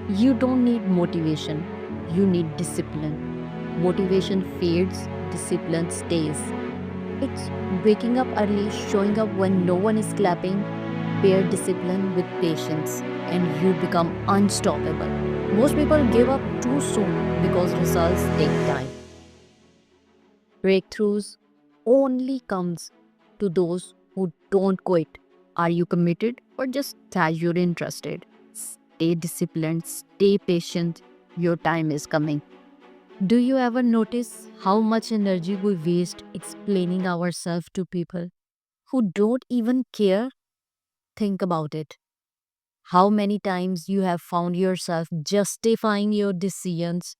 You don't need motivation, you need discipline. Motivation fades, discipline stays. It's waking up early, showing up when no one is clapping, pair discipline with patience, and you become unstoppable. Most people give up too soon because results take time. Breakthroughs only comes to those who don't quit. Are you committed or just casually interested? Stay disciplined, stay patient. Your time is coming. Do you ever notice how much energy we waste explaining ourselves to people who don't even care? Think about it. How many times you have found yourself justifying your decisions,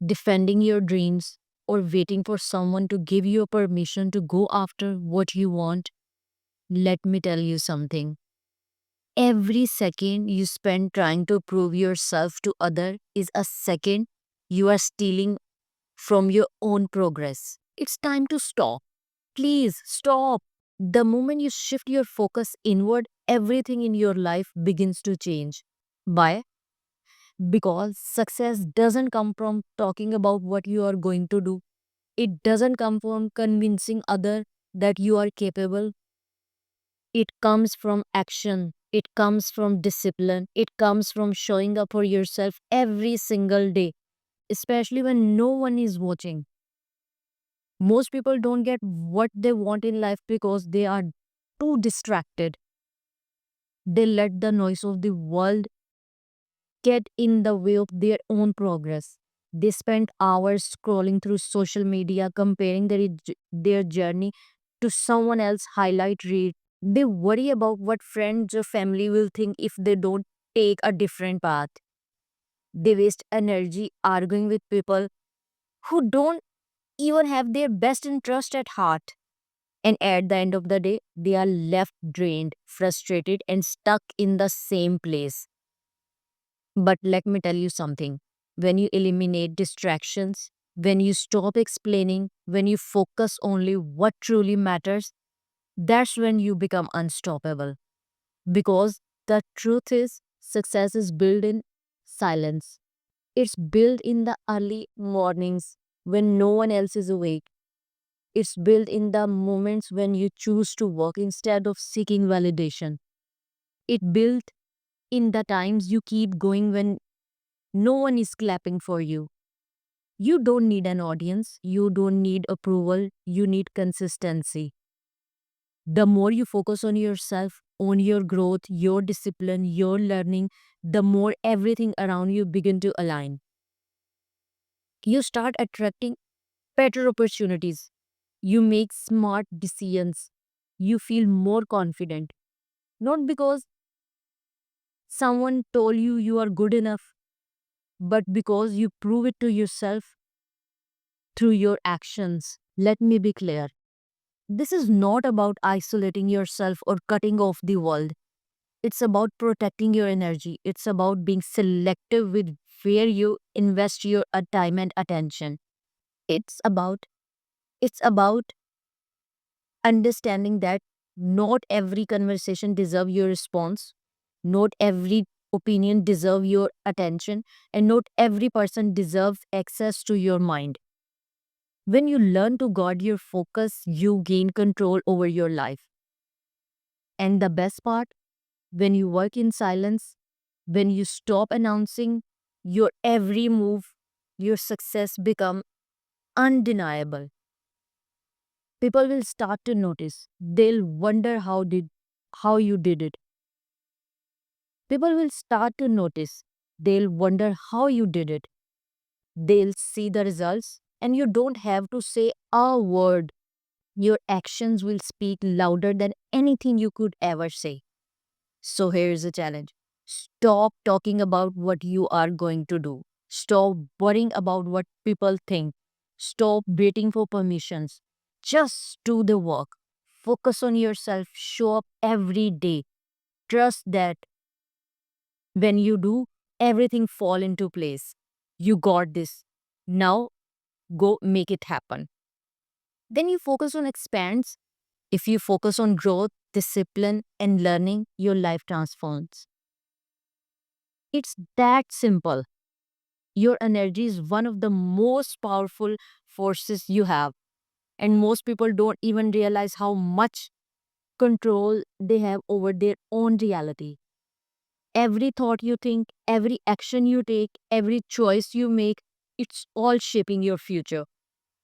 defending your dreams, or waiting for someone to give you permission to go after what you want? Let me tell you something. Every second you spend trying to prove yourself to other is a second you are stealing from your own progress. It's time to stop. Please stop. The moment you shift your focus inward, everything in your life begins to change. Why? Because success doesn't come from talking about what you are going to do. It doesn't come from convincing other that you are capable. It comes from action. It comes from discipline. It comes from showing up for yourself every single day, especially when no one is watching. Most people don't get what they want in life because they are too distracted. They let the noise of the world get in the way of their own progress. They spend hours scrolling through social media, comparing their journey to someone else's highlight reel. They worry about what friends or family will think if they don't take a different path. They waste energy arguing with people who don't even have their best interest at heart. And at the end of the day, they are left drained, frustrated, and stuck in the same place. But let me tell you something. When you eliminate distractions, when you stop explaining, when you focus only what truly matters, that's when you become unstoppable. Because the truth is, success is built in silence. It's built in the early mornings when no one else is awake. It's built in the moments when you choose to work instead of seeking validation. It built in the times you keep going when no one is clapping for you. You don't need an audience, you don't need approval, you need consistency. The more you focus on yourself, on your growth, your discipline, your learning, the more everything around you begin to align. You start attracting better opportunities. You make smart decisions. You feel more confident. Not because someone told you you are good enough, but because you prove it to yourself through your actions. Let me be clear. This is not about isolating yourself or cutting off the world. It's about protecting your energy. It's about being selective with where you invest your time and attention. It's about it's about understanding that not every conversation deserves your response, not every opinion deserves your attention, and not every person deserves access to your mind. When you learn to guard your focus, you gain control over your life. And the best part, when you work in silence, when you stop announcing your every move, your success become undeniable. People will start to notice. They'll wonder how you did it. People will start to notice. They'll wonder how you did it. They'll see the results and you don't have to say a word. Your actions will speak louder than anything you could ever say. So here's the challenge. Stop talking about what you are going to do. Stop worrying about what people think. Stop waiting for permissions. Just do the work. Focus on yourself. Show up every day. Trust that when you do, everything fall into place. You got this. Now go make it happen. Then you focus on expands. If you focus on growth, discipline, and learning, your life transforms. It's that simple. Your energy is one of the most powerful forces you have, and most people don't even realize how much control they have over their own reality. Every thought you think, every action you take, every choice you make, it's all shaping your future.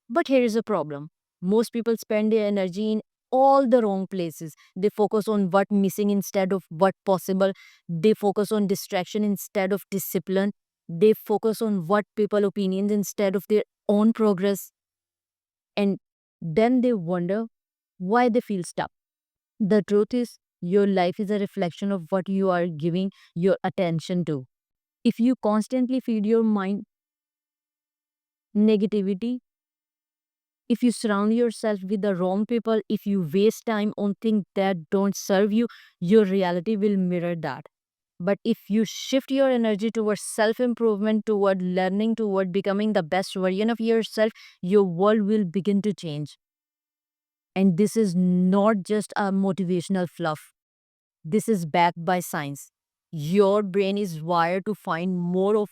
But here is a problem. Most people spend their energy in all the wrong places. They focus on what missing instead of what possible. They focus on distraction instead of discipline. They focus on what people opinions instead of their own progress. And then they wonder why they feel stuck. The truth is, your life is a reflection of what you are giving your attention to. If you constantly feed your mind negativity, if you surround yourself with the wrong people, if you waste time on things that don't serve you, your reality will mirror that. But if you shift your energy towards self improvement, toward learning, toward becoming the best version of yourself, your world will begin to change. And this is not just a motivational fluff, this is backed by science. Your brain is wired to find more of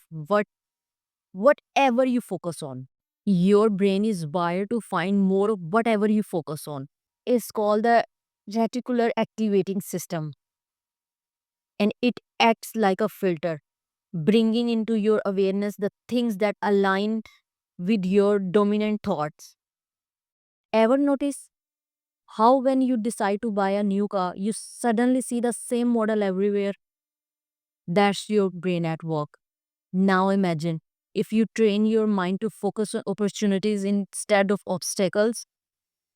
whatever you focus on. Your brain is wired to find more of whatever you focus on. It's called the reticular activating system, and it acts like a filter, bringing into your awareness the things that align with your dominant thoughts. Ever notice how, when you decide to buy a new car, you suddenly see the same model everywhere? That's your brain at work. Now imagine if you train your mind to focus on opportunities instead of obstacles.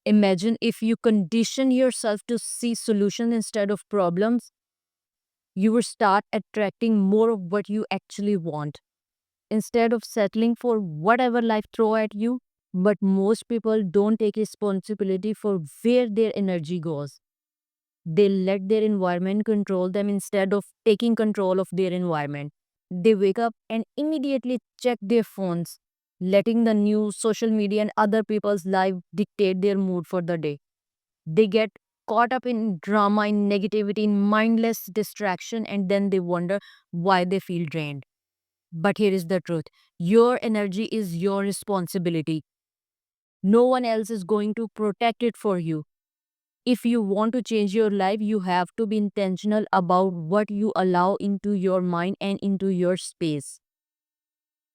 Imagine if you condition yourself to see solutions instead of problems. You will start attracting more of what you actually want instead of settling for whatever life throw at you. But most people don't take responsibility for where their energy goes. They let their environment control them instead of taking control of their environment. They wake up and immediately check their phones, letting the news, social media, and other people's life dictate their mood for the day. They get caught up in drama, in negativity, in mindless distraction, and then they wonder why they feel drained. But here is the truth: your energy is your responsibility. No one else is going to protect it for you. If you want to change your life, you have to be intentional about what you allow into your mind and into your space.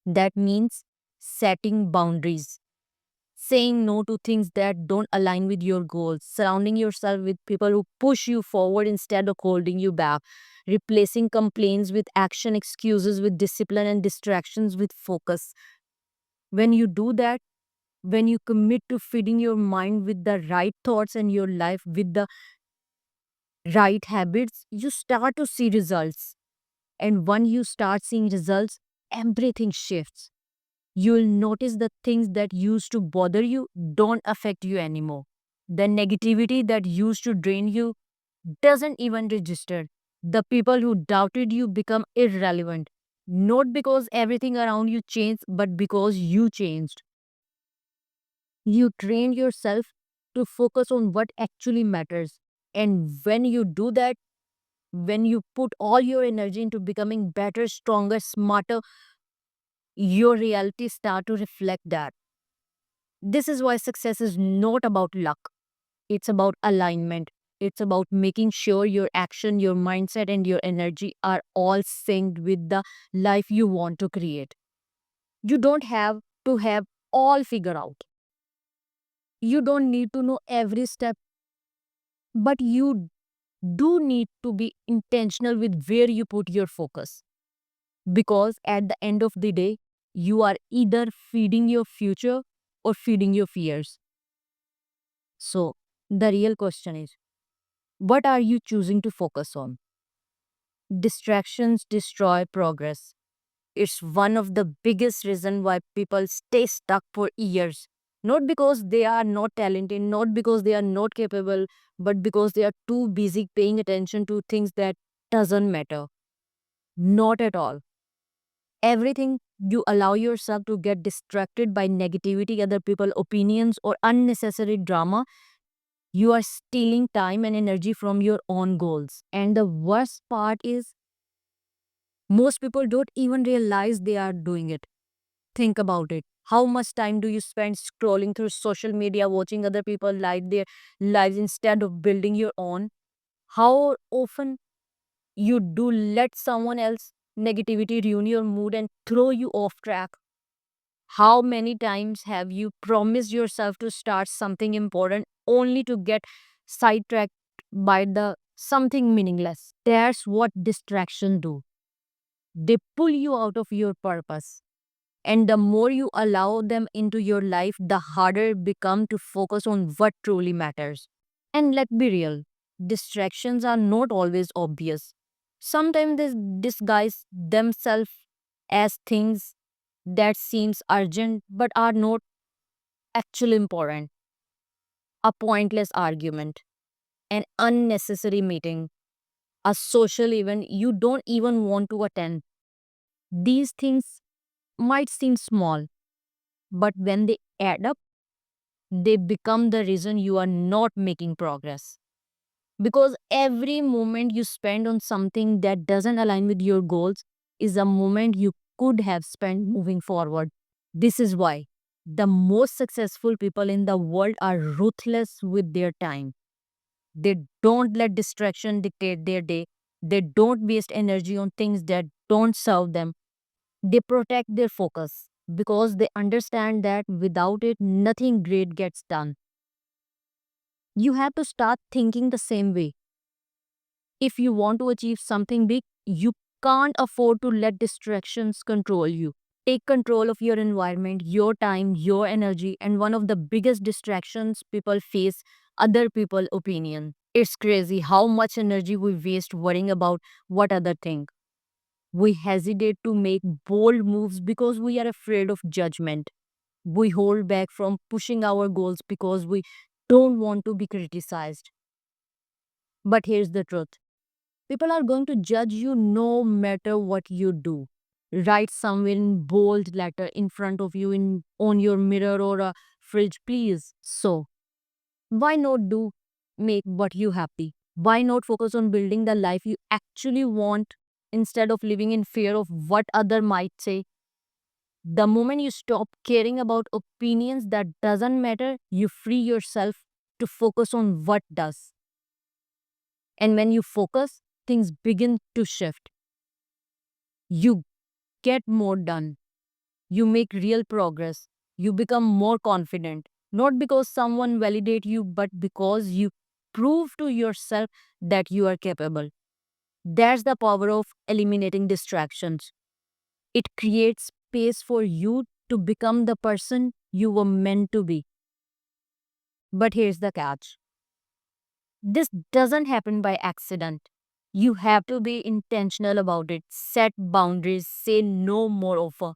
That means setting boundaries, saying no to things that don't align with your goals, surrounding yourself with people who push you forward instead of holding you back, replacing complaints with action, excuses with discipline, and distractions with focus. When you do that, when you commit to feeding your mind with the right thoughts and your life with the right habits, you start to see results. And when you start seeing results, everything shifts. You'll notice the things that used to bother you don't affect you anymore. The negativity that used to drain you doesn't even register. The people who doubted you become irrelevant. Not because everything around you changed, but because you changed. You trained yourself to focus on what actually matters. And when you do that, when you put all your energy into becoming better, stronger, smarter, your reality start to reflect that. This is why success is not about luck. It's about alignment. It's about making sure your action, your mindset, and your energy are all synced with the life you want to create. You don't have to have all figured out. You don't need to know every step, but you do need to be intentional with where you put your focus. Because at the end of the day, you are either feeding your future or feeding your fears. So, the real question is, what are you choosing to focus on? Distractions destroy progress. It's one of the biggest reasons why people stay stuck for years. Not because they are not talented, not because they are not capable, but because they are too busy paying attention to things that doesn't matter. Not at all. Everything you allow yourself to get distracted by negativity, other people's opinions, or unnecessary drama, you are stealing time and energy from your own goals. And the worst part is, Most people don't even realize they are doing it. Think about it. How much time do you spend scrolling through social media, watching other people live their lives instead of building your own? How often you do let someone else negativity ruin your mood and throw you off track? How many times have you promised yourself to start something important only to get sidetracked by the something meaningless? That's what distraction do. They pull you out of your purpose. And the more you allow them into your life, the harder it becomes to focus on what truly matters. And let's be real, distractions are not always obvious. Sometimes they disguise themselves as things that seems urgent but are not actually important. A pointless argument, an unnecessary meeting, a social event you don't even want to attend. These things might seem small, but when they add up, they become the reason you are not making progress. Because every moment you spend on something that doesn't align with your goals is a moment you could have spent moving forward. This is why the most successful people in the world are ruthless with their time. They don't let distraction dictate their day. They don't waste energy on things that don't serve them. They protect their focus because they understand that without it, nothing great gets done. You have to start thinking the same way. If you want to achieve something big, you can't afford to let distractions control you. Take control of your environment, your time, your energy, and one of the biggest distractions people face, other people opinion. It's crazy how much energy we waste worrying about what other think. We hesitate to make bold moves because we are afraid of judgment. We hold back from pushing our goals because we don't want to be criticized. But here's the truth. People are going to judge you no matter what you do. Write somewhere in bold letter in front of you in on your mirror or a fridge, please. So why not do make what you happy? Why not focus on building the life you actually want instead of living in fear of what other might say? The moment you stop caring about opinions that doesn't matter, you free yourself to focus on what does. And when you focus, things begin to shift. You get more done. You make real progress. You become more confident. Not because someone validate you, but because you prove to yourself that you are capable. That's the power of eliminating distractions. It creates space for you to become the person you were meant to be. But here's the catch. This doesn't happen by accident. You have to be intentional about it. Set boundaries, say no more often.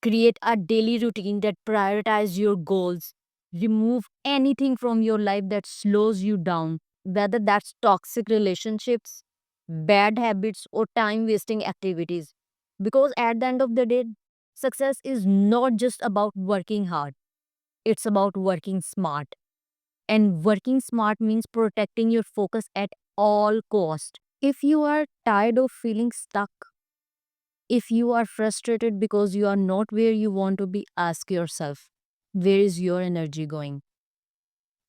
Create a daily routine that prioritizes your goals. Remove anything from your life that slows you down, whether that's toxic relationships, bad habits, or time wasting activities. Because at the end of the day, success is not just about working hard, it's about working smart. And working smart means protecting your focus at all cost. If you are tired of feeling stuck, if you are frustrated because you are not where you want to be, ask yourself, where is your energy going?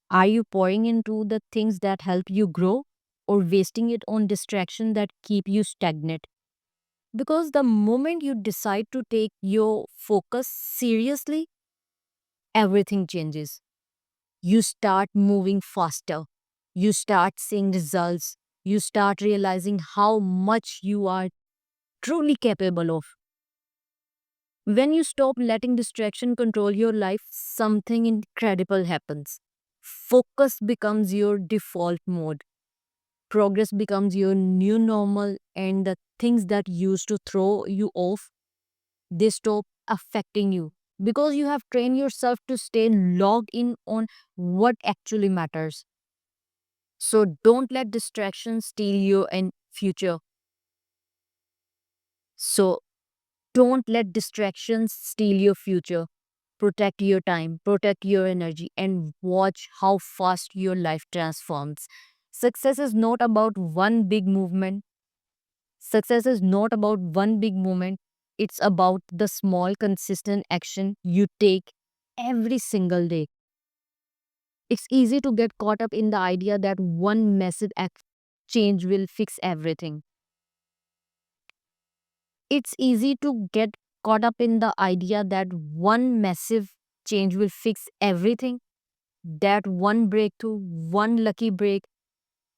Are you pouring into the things that help you grow or wasting it on distraction that keep you stagnant? Because the moment you decide to take your focus seriously, everything changes. You start moving faster. You start seeing results. You start realizing how much you are truly capable of. When you stop letting distraction control your life, something incredible happens. Focus becomes your default mode. Progress becomes your new normal, and the things that used to throw you off, they stop affecting you because you have trained yourself to stay logged in on what actually matters. So don't let distractions steal your future. So don't let distractions steal your future. Protect your time, protect your energy, and watch how fast your life transforms. Success is not about one big movement. Success is not about one big moment, it's about the small, consistent action you take every single day. It's easy to get caught up in the idea that one massive change will fix everything. It's easy to get caught up in the idea that one massive change will fix everything, that one breakthrough, one lucky break,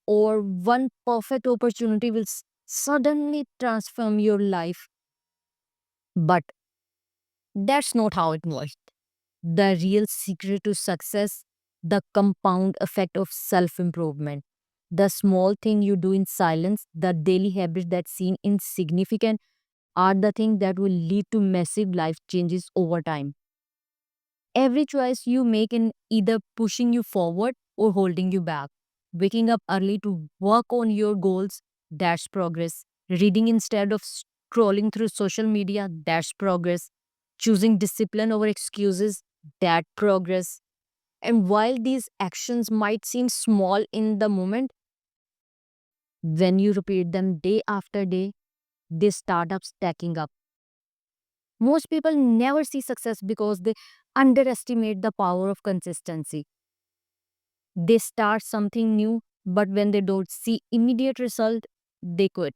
or one perfect opportunity will suddenly transform your life. But that's not how it works. The real secret to success, the compound effect of self improvement. The small thing you do in silence, the daily habits that seem insignificant, are the things that will lead to massive life changes over time. Every choice you make in either pushing you forward or holding you back. Waking up early to work on your goals, that's progress. Reading instead of scrolling through social media, that's progress. Choosing discipline over excuses, that progress. And while these actions might seem small in the moment, when you repeat them day after day, they start up stacking up. Most people never see success because they underestimate the power of consistency. They start something new, but when they don't see immediate result, they quit.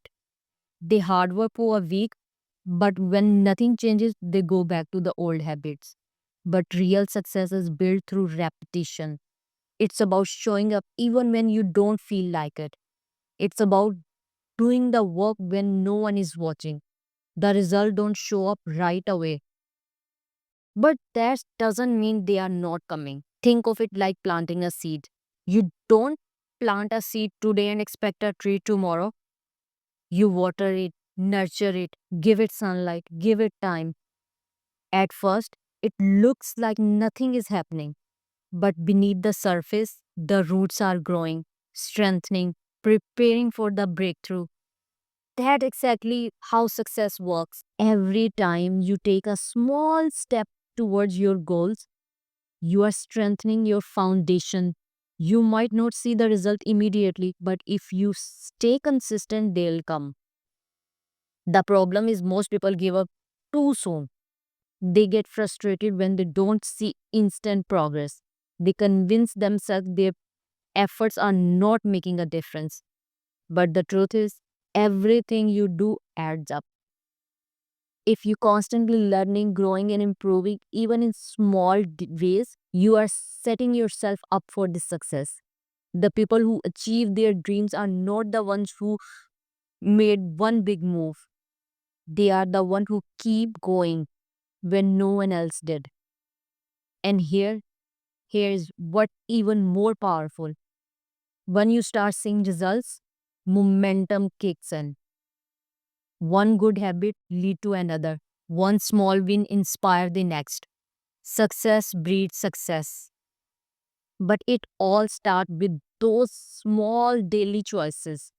They hard work for a week, but when nothing changes, they go back to the old habits. But real success is built through repetition. It's about showing up even when you don't feel like it. It's about doing the work when no one is watching. The result don't show up right away. But that doesn't mean they are not coming. Think of it like planting a seed. You don't plant a seed today and expect a tree tomorrow. You water it, nurture it, give it sunlight, give it time. At first, it looks like nothing is happening. But beneath the surface, the roots are growing, strengthening, preparing for the breakthrough. That's exactly how success works. Every time you take a small step towards your goals, you are strengthening your foundation. You might not see the result immediately, but if you stay consistent, they'll come. The problem is most people give up too soon. They get frustrated when they don't see instant progress. They convince themselves their efforts are not making a difference. But the truth is, everything you do adds up. If you constantly learning, growing, and improving, even in small ways, you are setting yourself up for this success. The people who achieve their dreams are not the ones who made one big move. They are the one who keep going when no one else did. And here's what even more powerful. When you start seeing results, momentum kicks in. One good habit lead to another. One small win inspire the next. Success breeds success. But it all starts with those small daily choices.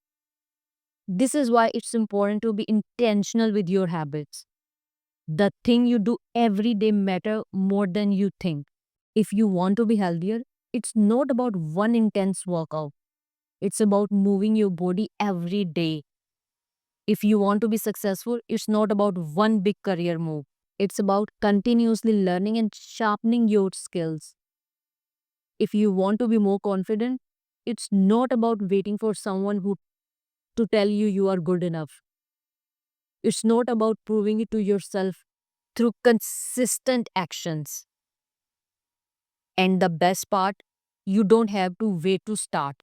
This is why it's important to be intentional with your habits. The thing you do every day matter more than you think. If you want to be healthier, it's not about one intense workout. It's about moving your body every day. If you want to be successful, it's not about one big career move. It's about continuously learning and sharpening your skills. If you want to be more confident, it's not about waiting for someone who to tell you you are good enough. It's not about proving it to yourself through consistent actions. And the best part, you don't have to wait to start.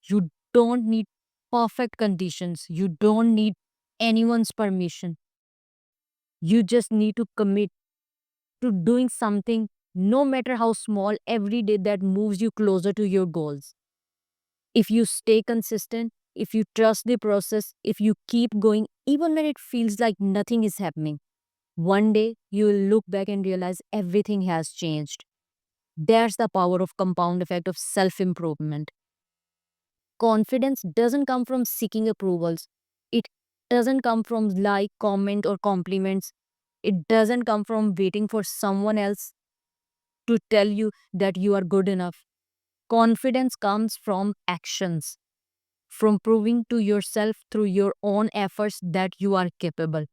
You don't need perfect conditions. You don't need anyone's permission. You just need to commit to doing something, no matter how small, every day that moves you closer to your goals. If you stay consistent, if you trust the process, if you keep going, even when it feels like nothing is happening, one day you will look back and realize everything has changed. That's the power of compound effect of self improvement. Confidence doesn't come from seeking approvals. It doesn't come from like, comment, or compliments. It doesn't come from waiting for someone else to tell you that you are good enough. Confidence comes from actions. from proving to yourself through your own efforts that you are capable.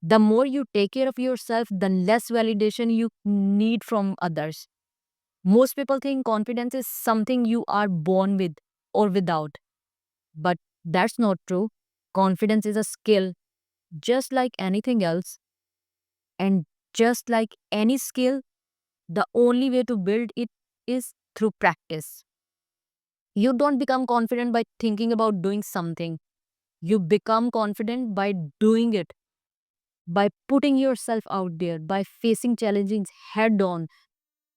The more you take care of yourself, the less validation you need from others. Most people think confidence is something you are born with or without, but that's not true. Confidence is a skill, just like anything else, and just like any skill, the only way to build it is through practice. You don't become confident by thinking about doing something. You become confident by doing it, by putting yourself out there, by facing challenges head on,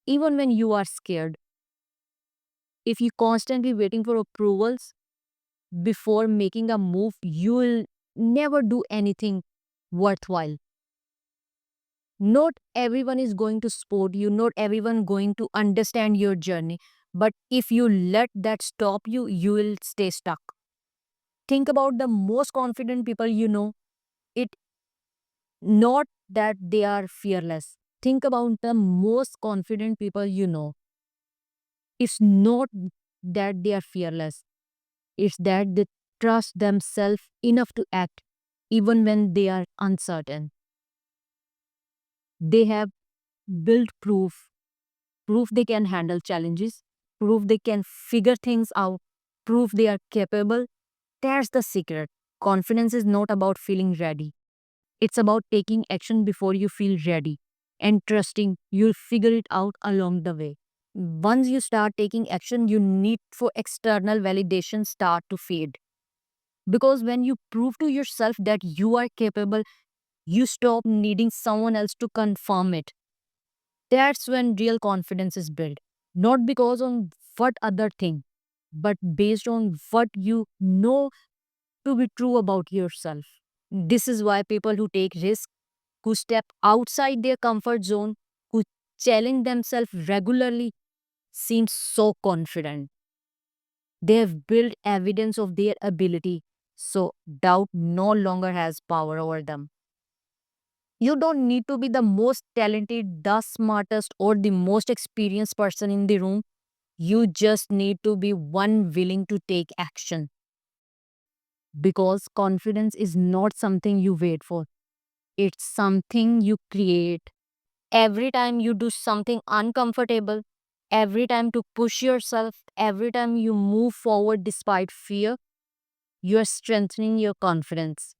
even when you are scared. If you constantly waiting for approvals before making a move, you will never do anything worthwhile. Not everyone is going to support you, not everyone going to understand your journey. But if you let that stop you, you will stay stuck. Think about the most confident people you know. It not that they are fearless. Think about the most confident people you know. It's not that they are fearless. It's that they trust themselves enough to act even when they are uncertain. They have built proof they can handle challenges, proof they can figure things out, proof they are capable. That's the secret. Confidence is not about feeling ready. It's about taking action before you feel ready and trusting you'll figure it out along the way. Once you start taking action, you need for external validation start to fade. Because when you prove to yourself that you are capable, you stop needing someone else to confirm it. That's when real confidence is built. Not because on what other thing, but based on what you know to be true about yourself. This is why people who take risks, who step outside their comfort zone, who challenge themselves regularly, seem so confident. They have built evidence of their ability, so doubt no longer has power over them. You don't need to be the most talented, the smartest, or the most experienced person in the room. You just need to be one willing to take action. Because confidence is not something you wait for, it's something you create. Every time you do something uncomfortable, every time to push yourself, every time you move forward despite fear, you are strengthening your confidence.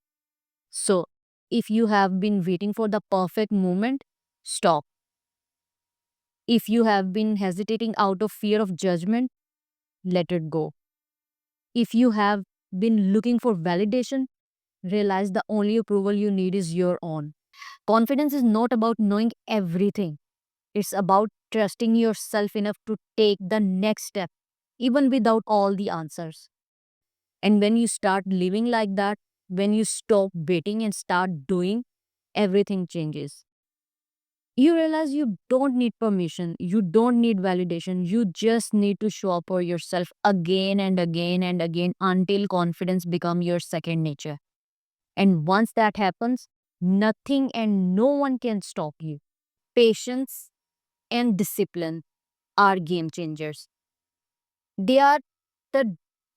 So, if you have been waiting for the perfect moment, stop. If you have been hesitating out of fear of judgment, let it go. If you have been looking for validation, realize the only approval you need is your own. Confidence is not about knowing everything, it's about trusting yourself enough to take the next step, even without all the answers. And when you start living like that, when you stop waiting and start doing, everything changes. You realize you don't need permission, you don't need validation, you just need to show up for yourself again and again and again until confidence becomes your second nature. And once that happens, nothing and no one can stop you. Patience and discipline are game changers. They are the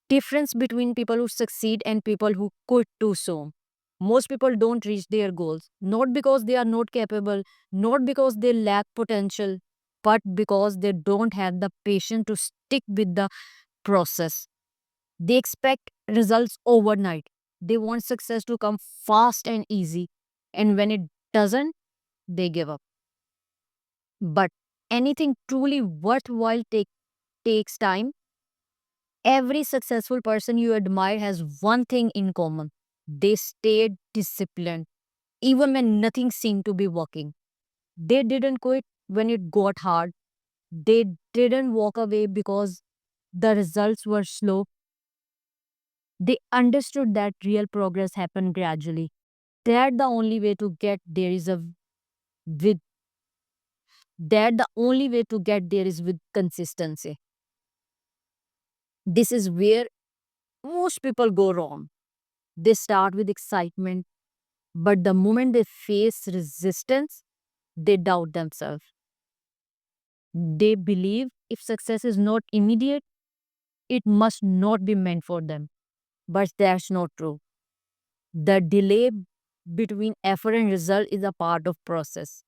difference between people who succeed and people who quit too soon. Most people don't reach their goals, not because they are not capable, not because they lack potential, but because they don't have the patience to stick with the process. They expect results overnight. They want success to come fast and easy. And when it doesn't, they give up. But anything truly worthwhile takes time. Every successful person you admire has one thing in common: they stayed disciplined, even when nothing seemed to be working. They didn't quit when it got hard. They didn't walk away because the results were slow. They understood that real progress happened gradually. That the only way to get there is a with that the only way to get there is with consistency. This is where most people go wrong. They start with excitement, but the moment they face resistance, they doubt themselves. They believe if success is not immediate, it must not be meant for them. But that's not true. The delay between effort and result is a part of process.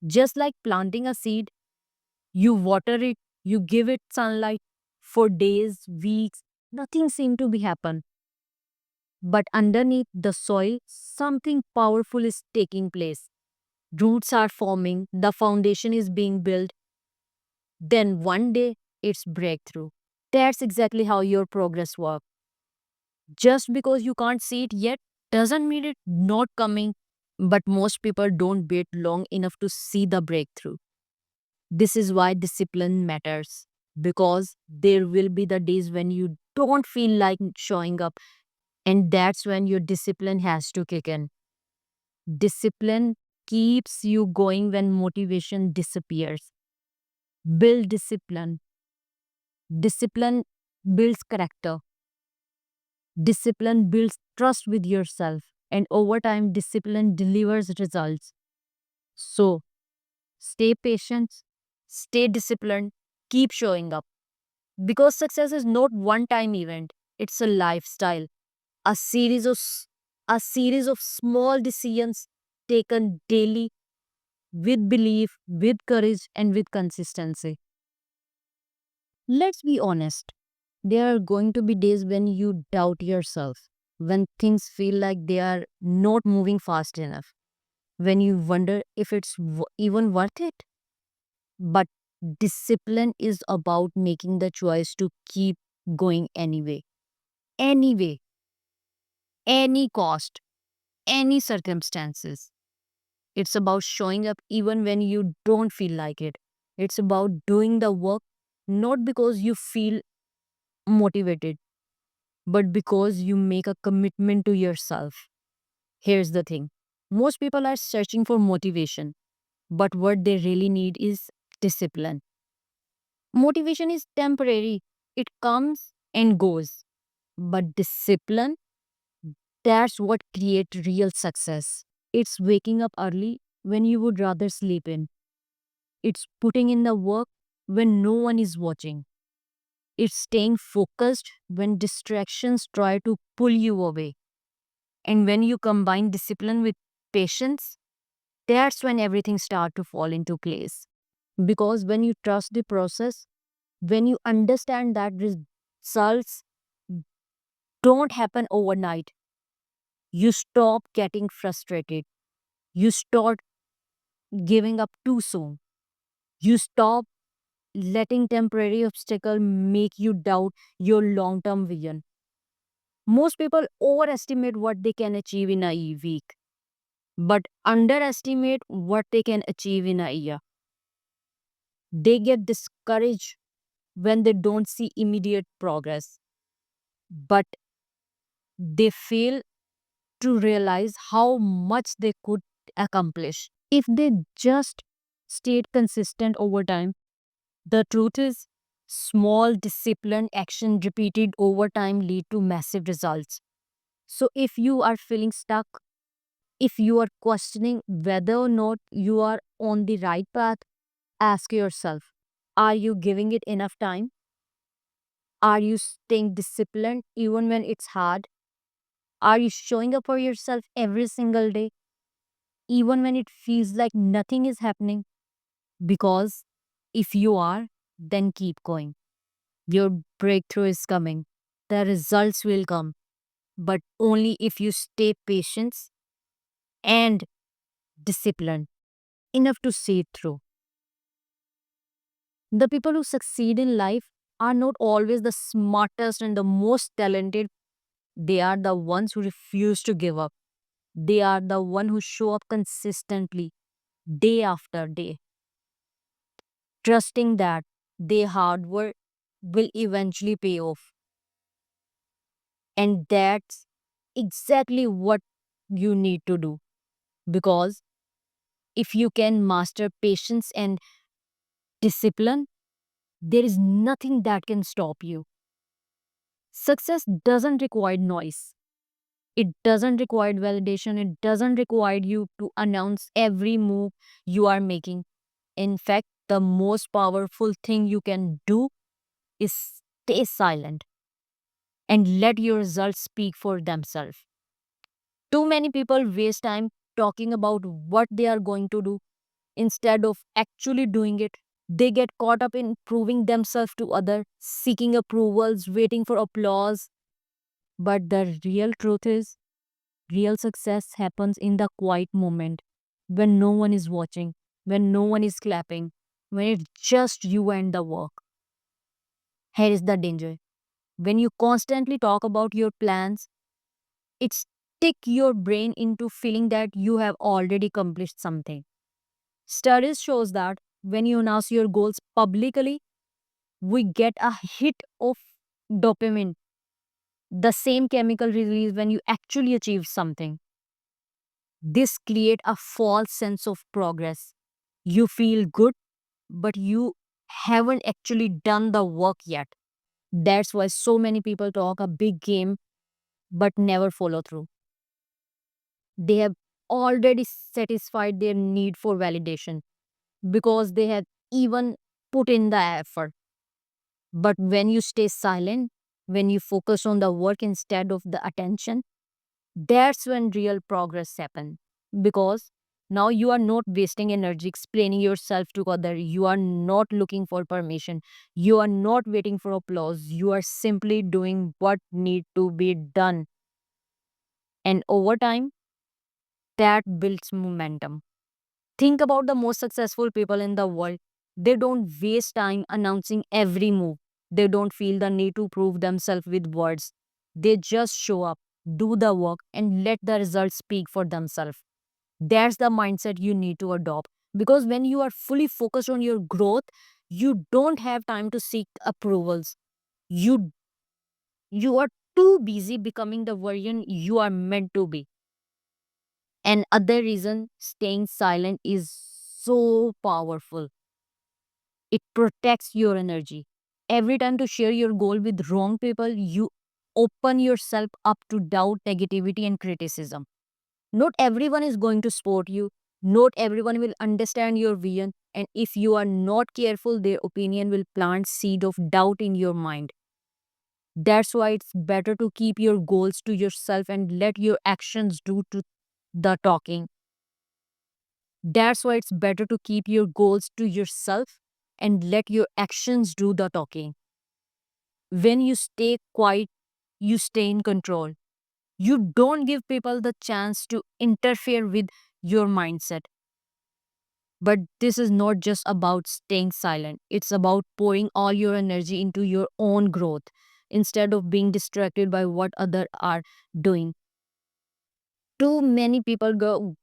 Just like planting a seed, you water it, you give it sunlight for days, weeks, nothing seems to be happen. But underneath the soil, something powerful is taking place. Roots are forming, the foundation is being built, then one day it's breakthrough. That's exactly how your progress works. Just because you can't see it yet doesn't mean it's not coming. But most people don't wait long enough to see the breakthrough. This is why discipline matters. Because there will be the days when you don't feel like showing up, and that's when your discipline has to kick in. Discipline keeps you going when motivation disappears. Build discipline. Discipline builds character. Discipline builds trust with yourself. And over time, discipline delivers results. So, stay patient, stay disciplined, keep showing up. Because success is not one time event, it's a lifestyle, a series of a series of small decisions taken daily with belief, with courage, and with consistency. Let's be honest. There are going to be days when you doubt yourself, when things feel like they are not moving fast enough, when you wonder if it's even worth it. But discipline is about making the choice to keep going anyway. Anyway, any cost, any circumstances. It's about showing up even when you don't feel like it. It's about doing the work not because you feel motivated, but because you make a commitment to yourself. Here's the thing, most people are searching for motivation, but what they really need is discipline. Motivation is temporary, it comes and goes, but discipline, that's what creates real success. It's waking up early when you would rather sleep in. It's putting in the work when no one is watching. It's staying focused when distractions try to pull you away. And when you combine discipline with patience, that's when everything starts to fall into place. Because when you trust the process, when you understand that results don't happen overnight, you stop getting frustrated. You start giving up too soon. You stop letting temporary obstacle make you doubt your long-term vision. Most people overestimate what they can achieve in a week, but underestimate what they can achieve in a year. They get discouraged when they don't see immediate progress, but they fail to realize how much they could accomplish if they just stayed consistent over time. The truth is, small disciplined action repeated over time lead to massive results. So if you are feeling stuck, if you are questioning whether or not you are on the right path, ask yourself, are you giving it enough time? Are you staying disciplined even when it's hard? Are you showing up for yourself every single day, even when it feels like nothing is happening? Because if you are, then keep going. Your breakthrough is coming. The results will come, but only if you stay patient and disciplined enough to see it through. The people who succeed in life are not always the smartest and the most talented. They are the ones who refuse to give up. They are the one who show up consistently day after day, trusting that their hard work will eventually pay off. And that's exactly what you need to do. Because if you can master patience and discipline, there is nothing that can stop you. Success doesn't require noise. It doesn't require validation. It doesn't require you to announce every move you are making. In fact, the most powerful thing you can do is stay silent and let your results speak for themselves. Too many people waste time talking about what they are going to do instead of actually doing it. They get caught up in proving themselves to others, seeking approvals, waiting for applause. But the real truth is, real success happens in the quiet moment when no one is watching, when no one is clapping, when it's just you and the work. Here is the danger. When you constantly talk about your plans, it stick your brain into feeling that you have already accomplished something. Studies shows that when you announce your goals publicly, we get a hit of dopamine, the same chemical release when you actually achieve something. This create a false sense of progress. You feel good, but you haven't actually done the work yet. That's why so many people talk a big game but never follow through. They have already satisfied their need for validation because they have even put in the effort. But when you stay silent, when you focus on the work instead of the attention, that's when real progress happens. Because now you are not wasting energy explaining yourself to other. You are not looking for permission. You are not waiting for applause. You are simply doing what need to be done. And over time, that builds momentum. Think about the most successful people in the world. They don't waste time announcing every move. They don't feel the need to prove themselves with words. They just show up, do the work, and let the results speak for themselves. That's the mindset you need to adopt. Because when you are fully focused on your growth, you don't have time to seek approvals. You you are too busy becoming the version you are meant to be. And other reason staying silent is so powerful. It protects your energy. Every time to share your goal with wrong people, you open yourself up to doubt, negativity, and criticism. Not everyone is going to support you. Not everyone will understand your vision. And if you are not careful, their opinion will plant seed of doubt in your mind. That's why it's better to keep your goals to yourself and let your actions do to the talking. That's why it's better to keep your goals to yourself and let your actions do the talking. When you stay quiet, you stay in control. You don't give people the chance to interfere with your mindset. But this is not just about staying silent, it's about pouring all your energy into your own growth instead of being distracted by what others are doing. Too many people go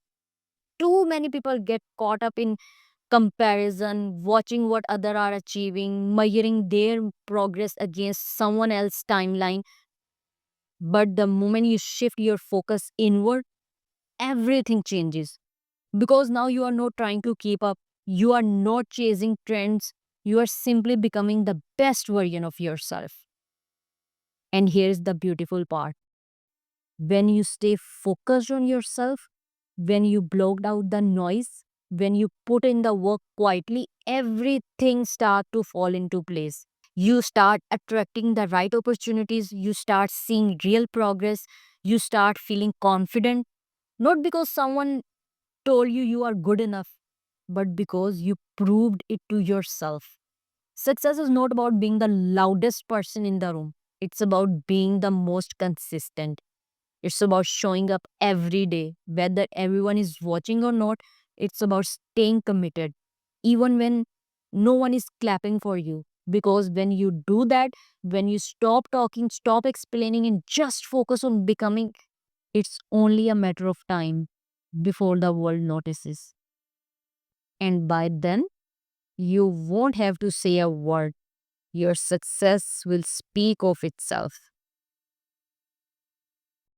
Too many people get caught up in comparison, watching what others are achieving, measuring their progress against someone else's timeline. But the moment you shift your focus inward, everything changes. Because now you are not trying to keep up, you are not chasing trends, you are simply becoming the best version of yourself. And here's the beautiful part: when you stay focused on yourself, when you blocked out the noise, when you put in the work quietly, everything starts to fall into place. You start attracting the right opportunities, you start seeing real progress, you start feeling confident, not because someone told you you are good enough, but because you proved it to yourself. Success is not about being the loudest person in the room, it's about being the most consistent. It's about showing up every day, whether everyone is watching or not. It's about staying committed, even when no one is clapping for you. Because when you do that, when you stop talking, stop explaining, and just focus on becoming, it's only a matter of time before the world notices. And by then, you won't have to say a word. Your success will speak of itself.